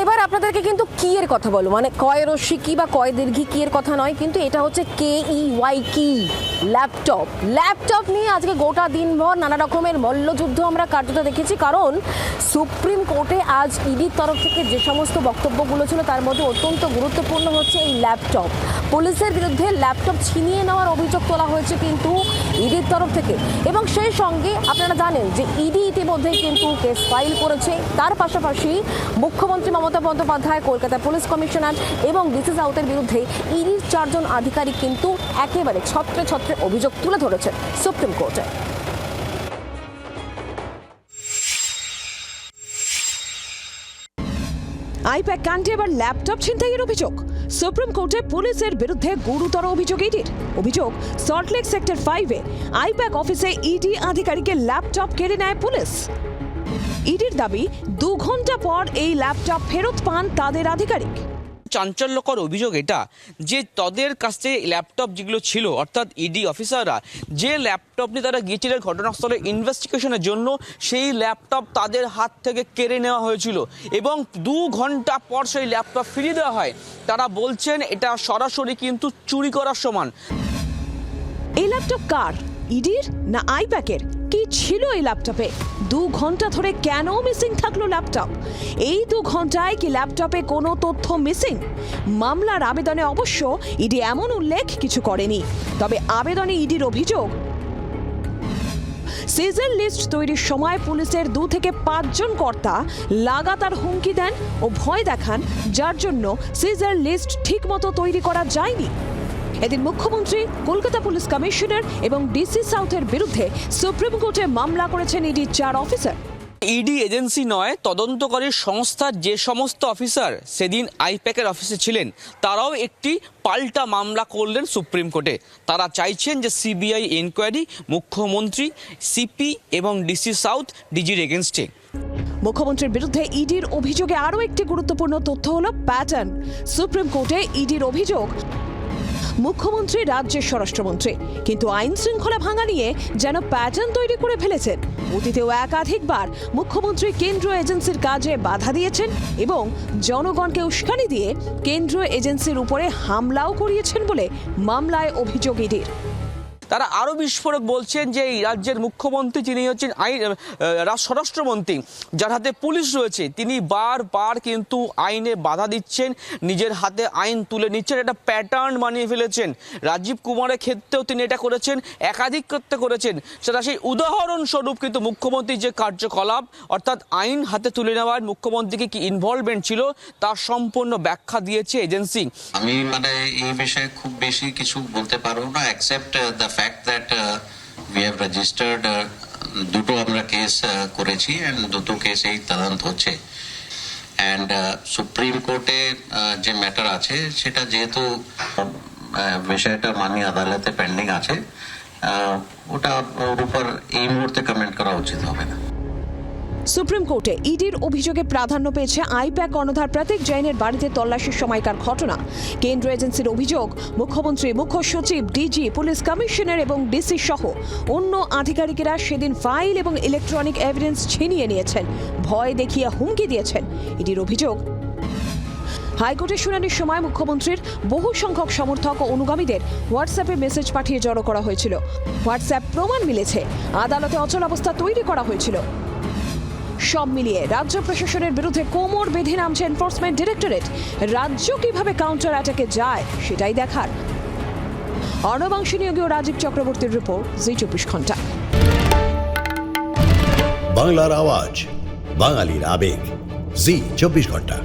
এবার আপনাদেরকে কিন্তু কি এর কথা বলবো, মানে কয় রশ্মি কি বা কয় দীর্ঘি কি এর কথা নয়, কিন্তু এটা হচ্ছে KEY কি ল্যাপটপ নিয়ে আজকে গোটা দিনভর নানা রকমের মল্লযুদ্ধ আমরা কার্যত দেখেছি। কারণ সুপ্রিম কোর্টে আজ ইডির তরফ থেকে যে সমস্ত বক্তব্যগুলো ছিল তার মধ্যে অত্যন্ত গুরুত্বপূর্ণ হচ্ছে এই ল্যাপটপ। পুলিশের বিরুদ্ধে ল্যাপটপ ছিনিয়ে নেওয়ার অভিযোগ তোলা হয়েছে কিন্তু ইডির তরফ থেকে, এবং সেই সঙ্গে আপনারা জানেন যে ইডি ইতিমধ্যেই কিন্তু কেস ফাইল করেছে। তার পাশাপাশি মুখ্যমন্ত্রী মমতা বন্দ্যোপাধ্যায়, কলকাতা পুলিশ কমিশনার এবং ডিসি সাউথের বিরুদ্ধে ইডির 4 জন আধিকারিক কিন্তু একেবারে ছত্রে ছত্রে অভিযোগ তুলে ধরেছে সুপ্রিম কোর্টে। আইপ্যাক কাণ্ডে এবার ল্যাপটপ ছিনতাইয়ের অভিযোগ। সুপ্রিম কোর্টে পুলিশের বিরুদ্ধে গুরুতর অভিযোগ ইডির। অভিযোগ, সল্টলেক সেক্টর 5-এ আইপ্যাক অফিসে ইডি আধিকারিকের ল্যাপটপ কেড়ে নেয় পুলিশ। ইডির দাবি 2 ঘন্টা পর এই ল্যাপটপ ফেরত পান তাদের আধিকারিক। চাঞ্চল্যকর অভিযোগ এটা যে তাদের কাছে ল্যাপটপ যেগুলো ছিল, অর্থাৎ ইডি অফিসাররা যে ল্যাপটপ নিয়ে তারা গিয়েছিলেন ঘটনাস্থলে ইনভেস্টিগেশনের জন্য, সেই ল্যাপটপ তাদের হাত থেকে কেড়ে নেওয়া হয়েছিল এবং 2 ঘন্টা পর সেই ল্যাপটপ ফিরিয়ে দেওয়া হয়। তারা বলছেন এটা সরাসরি কিন্তু চুরি করার সমান। এই ল্যাপটপ কার, ইডির না আইপ্যাকের? কি ছিল এই ল্যাপটপে? 2 ঘন্টা ধরে কেন মিসিং থাকলো ল্যাপটপ? এই 2 ঘন্টায় কি ল্যাপটপে কোনো তথ্য মিসিং? মামলার আবেদনে অবশ্য ইডি এমন উল্লেখ কিছু করেনি। তবে আবেদনে ইডির অভিযোগ, সিজার লিস্ট তৈরির সময় পুলিশের 2 থেকে 5 জন কর্তা লাগাতার হুমকি দেন ও ভয় দেখান, যার জন্য সিজার লিস্ট ঠিকমতো তৈরি করা যায়নি। এদিন মুখ্যমন্ত্রী, কলকাতা পুলিশ কমিশনার এবং ডিসি সাউথের বিরুদ্ধে সুপ্রিম কোর্টে মামলা করেছেন ইডির 4 অফিসার। ইডি এজেন্সি নয়, তদন্তকারী সংস্থার যে সমস্ত অফিসার সেদিন আইপ্যাকের অফিসে ছিলেন তারাও একটি পাল্টা মামলা করলেন সুপ্রিম কোর্টে। তারা চাইছেন যে সিবিআই এনকোয়ারি মুখ্যমন্ত্রী, সিপি এবং ডিসি সাউথ ডিজির এগেনস্টে। মুখ্যমন্ত্রীর বিরুদ্ধে ইডির অভিযোগে আরও একটি গুরুত্বপূর্ণ তথ্য হলো প্যাটার্ন। সুপ্রিম কোর্টে ইডির অভিযোগ, মুখ্যমন্ত্রী রাজ্যের স্বরাষ্ট্রমন্ত্রী, কিন্তু আইন শৃঙ্খলা ভাঙা নিয়ে যেন প্যাটার্ন তৈরি করে ফেলেছেন। অতীতেও একাধিকবার মুখ্যমন্ত্রী কেন্দ্রীয় এজেন্সির কাজে বাধা দিয়েছেন এবং জনগণকে উস্কানি দিয়ে কেন্দ্রীয় এজেন্সির উপরে হামলাও করিয়েছেন বলে মামলায় অভিযোগ ইডির। তারা আরও বিস্ফোরক বলছেন যে এই রাজ্যের মুখ্যমন্ত্রী, যিনি হচ্ছেন স্বরাষ্ট্রমন্ত্রী, যার হাতে পুলিশ রয়েছে, তিনি বারবার কিন্তু আইনে বাধা দিচ্ছেন, নিজের হাতে আইন তুলে নিচ্ছেন, একটা প্যাটার্ন বানিয়ে ফেলেছেন। রাজীব কুমারের ক্ষেত্রেও তিনি এটা করেছেন, একাধিক ক্ষেত্রে করেছেন। সেটা সেই উদাহরণস্বরূপ কিন্তু মুখ্যমন্ত্রীর যে কার্যকলাপ, অর্থাৎ আইন হাতে তুলে নেওয়ার মুখ্যমন্ত্রীকে কি ইনভলভমেন্ট ছিল তার সম্পূর্ণ ব্যাখ্যা দিয়েছে এজেন্সি। আমি এই বিষয়ে খুব বেশি কিছু বলতে পারবো না, except the fact that we have registered দুটো আমরা কেস করেছি and দুটো কেসেই তদন্ত হচ্ছে। and সুপ্রিম কোর্টে যে ম্যাটার আছে সেটা যেহেতু বিষয়টা মাননীয় আদালতে পেন্ডিং আছে, ওর উপর এই মুহূর্তে কমেন্ট করা উচিত হবে না। সুপ্রিম কোর্টে ইডির অভিযোগে প্রাধান্য পেয়েছে আইপ্যাক কর্ণধার প্রতীক জৈনের বাড়িতে তল্লাশির সময়কার ঘটনা। কেন্দ্র এজেন্সির অভিযোগ, মুখ্যমন্ত্রী, মুখ্য সচিব, ডিজি, পুলিশ কমিশনার এবং ডিসি সহ অন্য আধিকারিকেরা সেদিন ফাইল এবং ইলেকট্রনিক এভিডেন্স ছিনিয়ে নিয়েছেন, ভয় দেখিয়ে হুমকি দিয়েছেন। ইডির অভিযোগ, হাইকোর্টের শুনানির সময় মুখ্যমন্ত্রীর বহু সংখ্যক সমর্থক ও অনুগামীদের হোয়াটসঅ্যাপে মেসেজ পাঠিয়ে জড়ো করা হয়েছিল। হোয়াটসঅ্যাপ প্রমাণ মিলেছে, আদালতে অচল অবস্থা তৈরি করা হয়েছিল। সব মিলিয়ে রাজ্য প্রশাসনের বিরুদ্ধে কোমর বেঁধে নামছে এনফোর্সমেন্ট ডিরেক্টরেট। রাজ্য কিভাবে কাউন্টার অ্যাটাকে যায় সেটাই দেখার। অর্ণবাংশী নিয়োগীয় রাজীব চক্রবর্তীর রিপোর্ট, জি 24 ঘন্টা। বাংলার আওয়াজ, বাঙালির আবেগ, জি 24 ঘন্টা।